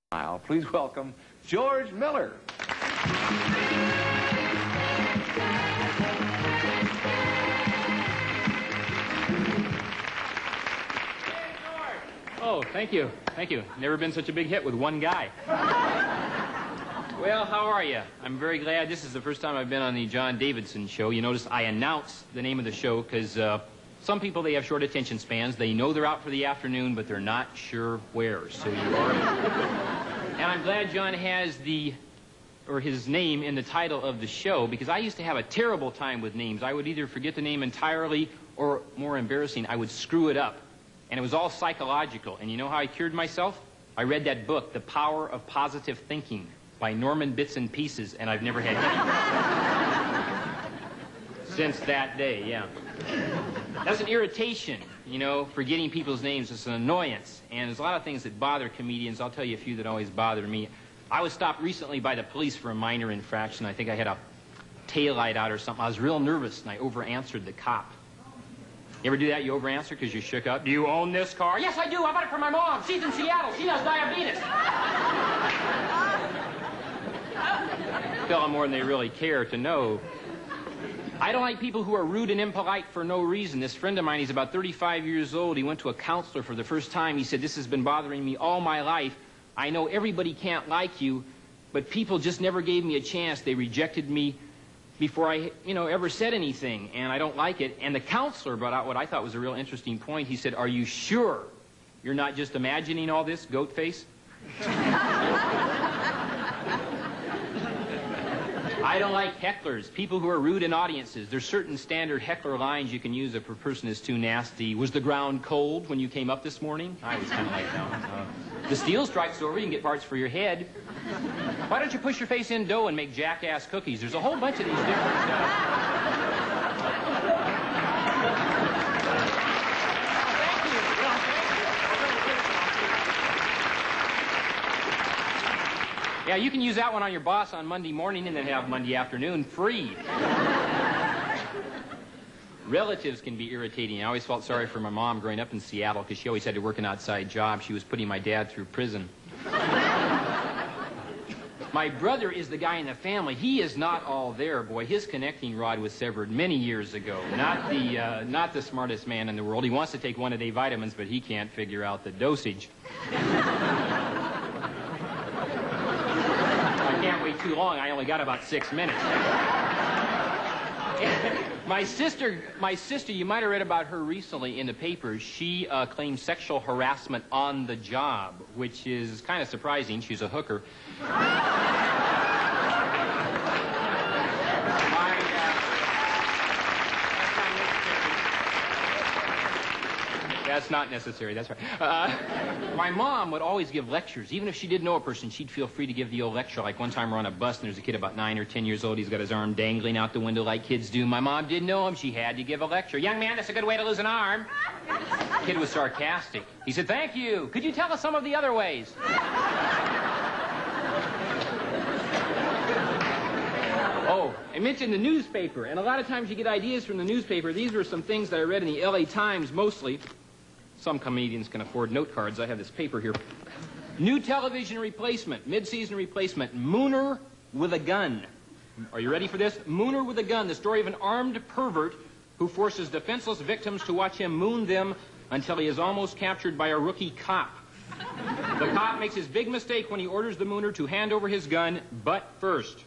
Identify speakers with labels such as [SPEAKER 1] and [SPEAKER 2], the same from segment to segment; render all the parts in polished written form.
[SPEAKER 1] Please welcome George Miller.
[SPEAKER 2] Oh, thank you. Thank you. Never been such a big hit with one guy. Well, how are you? I'm very glad. This is the first time I've been on the John Davidson show. You notice I announce the name of the show because some people, they have short attention spans. They know they're out for the afternoon, but they're not sure where. So you are. And I'm glad John has his name in the title of the show, because I used to have a terrible time with names. I would either forget the name entirely or, more embarrassing, I would screw it up. And it was all psychological. And you know how I cured myself? I read that book, The Power of Positive Thinking, by Norman Bits and Pieces, and I've never had any since that day, yeah. That's an irritation, you know, forgetting people's names. It's an annoyance. And there's a lot of things that bother comedians. I'll tell you a few that always bother me. I was stopped recently by the police for a minor infraction. I think I had a taillight out or something. I was real nervous, and I over-answered the cop. You ever do that? You over-answer because you shook up? Do you own this car? Yes, I do. I bought it for my mom. She's in Seattle. She has diabetes. Tell them more than they really care to know. I don't like people who are rude and impolite for no reason. This friend of mine, he's about 35 years old. He went to a counselor for the first time. He said, this has been bothering me all my life. I know everybody can't like you, but people just never gave me a chance. They rejected me before I, ever said anything, and I don't like it. And the counselor brought out what I thought was a real interesting point. He said, are you sure you're not just imagining all this, goat face? I don't like hecklers, people who are rude in audiences. There's certain standard heckler lines you can use if a person is too nasty. Was the ground cold when you came up this morning? I was kind of like that. The steel strike's over, you can get parts for your head. Why don't you push your face in dough and make jackass cookies? There's a whole bunch of these different... Yeah, you can use that one on your boss on Monday morning and then have Monday afternoon free. Relatives can be irritating. I always felt sorry for my mom growing up in Seattle because she always had to work an outside job. She was putting my dad through prison. My brother is the guy in the family. He is not all there, boy. His connecting rod was severed many years ago. Not the smartest man in the world. He wants to take one-a-day vitamins, but he can't figure out the dosage. Too long. I only got about 6 minutes. My sister, you might have read about her recently in the papers. She claimed sexual harassment on the job, which is kind of surprising. She's a hooker. That's not necessary, that's right. My mom would always give lectures. Even if she didn't know a person, she'd feel free to give the old lecture. Like one time we're on a bus and there's a kid about 9 or 10 years old. He's got his arm dangling out the window like kids do. My mom didn't know him. She had to give a lecture. Young man, that's a good way to lose an arm. The kid was sarcastic. He said, thank you. Could you tell us some of the other ways? Oh, I mentioned the newspaper, and a lot of times you get ideas from the newspaper. These were some things that I read in the L.A. Times mostly. Some comedians can afford note cards. I have this paper here. New television replacement, mid-season replacement, Mooner with a gun. Are you ready for this? Mooner with a gun, the story of an armed pervert who forces defenseless victims to watch him moon them until he is almost captured by a rookie cop. The cop makes his big mistake when he orders the mooner to hand over his gun, but first.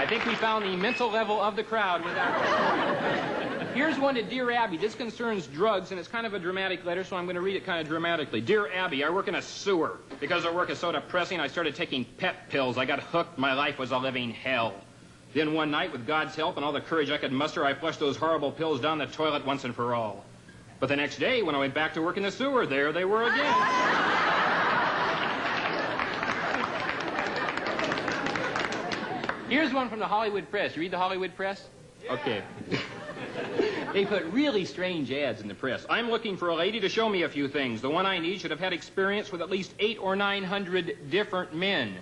[SPEAKER 2] I think we found the mental level of the crowd with that. Here's one to Dear Abby. This concerns drugs, and it's kind of a dramatic letter, so I'm going to read it kind of dramatically. Dear Abby, I work in a sewer. Because our work is so depressing, I started taking pep pills. I got hooked. My life was a living hell. Then one night, with God's help and all the courage I could muster, I flushed those horrible pills down the toilet once and for all. But the next day, when I went back to work in the sewer, there they were again. Here's one from the Hollywood Press. You read the Hollywood Press? Okay. They put really strange ads in the press. I'm looking for a lady to show me a few things. The one I need should have had experience with at least 800 or 900 different men.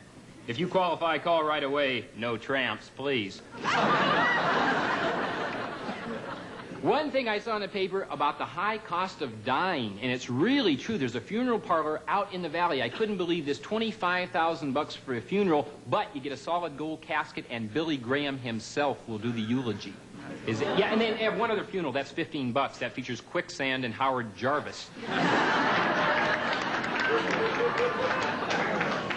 [SPEAKER 2] If you qualify, call right away. No tramps, please. One thing I saw in the paper about the high cost of dying, and it's really true. There's a funeral parlor out in the valley. I couldn't believe this, $25,000 for a funeral, but you get a solid gold casket, and Billy Graham himself will do the eulogy. Is it? Yeah, and then have one other funeral. That's $15. That features Quicksand and Howard Jarvis.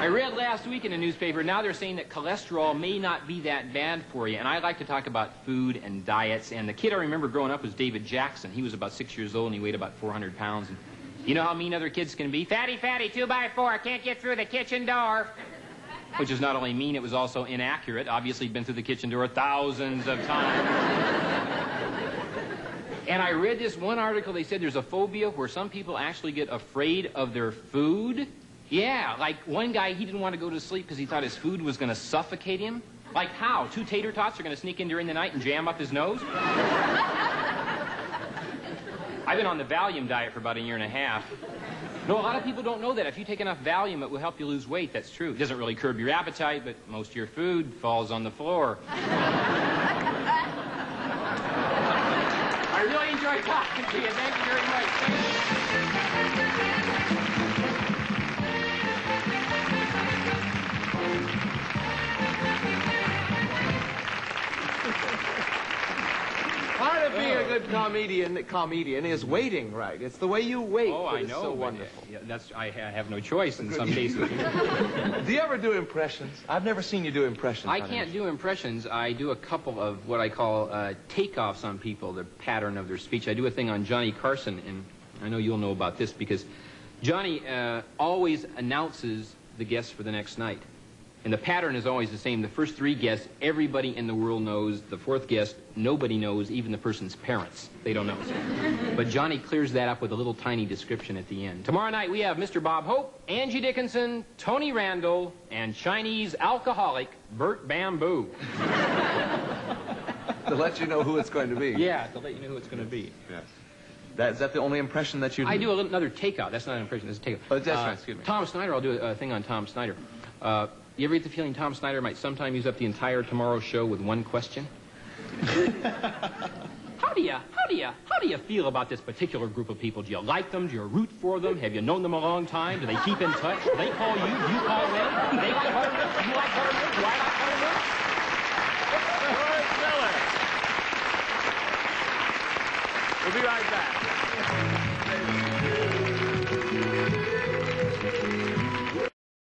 [SPEAKER 2] I read last week in the newspaper, now they're saying that cholesterol may not be that bad for you. And I like to talk about food and diets. And the kid I remember growing up was David Jackson. He was about 6 years old, and he weighed about 400 pounds. And you know how mean other kids can be? Fatty, fatty, 2x4, can't get through the kitchen door. Which is not only mean, it was also inaccurate. Obviously, he'd been through the kitchen door thousands of times. And I read this one article, they said there's a phobia where some people actually get afraid of their food. Yeah, like one guy, he didn't want to go to sleep because he thought his food was going to suffocate him. Like how? 2 tater tots are going to sneak in during the night and jam up his nose? I've been on the Valium diet for about 1.5 years. No, a lot of people don't know that. If you take enough Valium, it will help you lose weight. That's true. It doesn't really curb your appetite, but most of your food falls on the floor. I really enjoyed talking to you. Thank you very much. Thank you.
[SPEAKER 1] Part of being a good comedian is waiting right. It's the way you wait.
[SPEAKER 2] Oh, I know.
[SPEAKER 1] It's so wonderful.
[SPEAKER 2] Yeah, I have no choice in some cases.
[SPEAKER 1] Do you ever do impressions? I've never seen you do impressions.
[SPEAKER 2] I can't do impressions. I do a couple of what I call takeoffs on people, the pattern of their speech. I do a thing on Johnny Carson, and I know you'll know about this because Johnny always announces the guests for the next night. And the pattern is always the same. The first 3 guests, everybody in the world knows. The 4th guest, nobody knows, even the person's parents. They don't know. But Johnny clears that up with a little tiny description at the end. Tomorrow night, we have Mr. Bob Hope, Angie Dickinson, Tony Randall, and Chinese alcoholic Bert Bamboo.
[SPEAKER 1] To let you know who it's going to be.
[SPEAKER 2] Yeah, to let you know who it's going to be.
[SPEAKER 1] Yes. Is that the only impression that you do?
[SPEAKER 2] I do another takeout. That's not an impression. That's a takeout.
[SPEAKER 1] Oh, that's right. Excuse me.
[SPEAKER 2] Tom Snyder, I'll do a thing on Tom Snyder. You ever get the feeling Tom Snyder might sometime use up the entire Tomorrow Show with one question? How do you feel about this particular group of people? Do you like them? Do you root for them? Have you known them a long time? Do they keep in touch? Do they call you? Do you call them?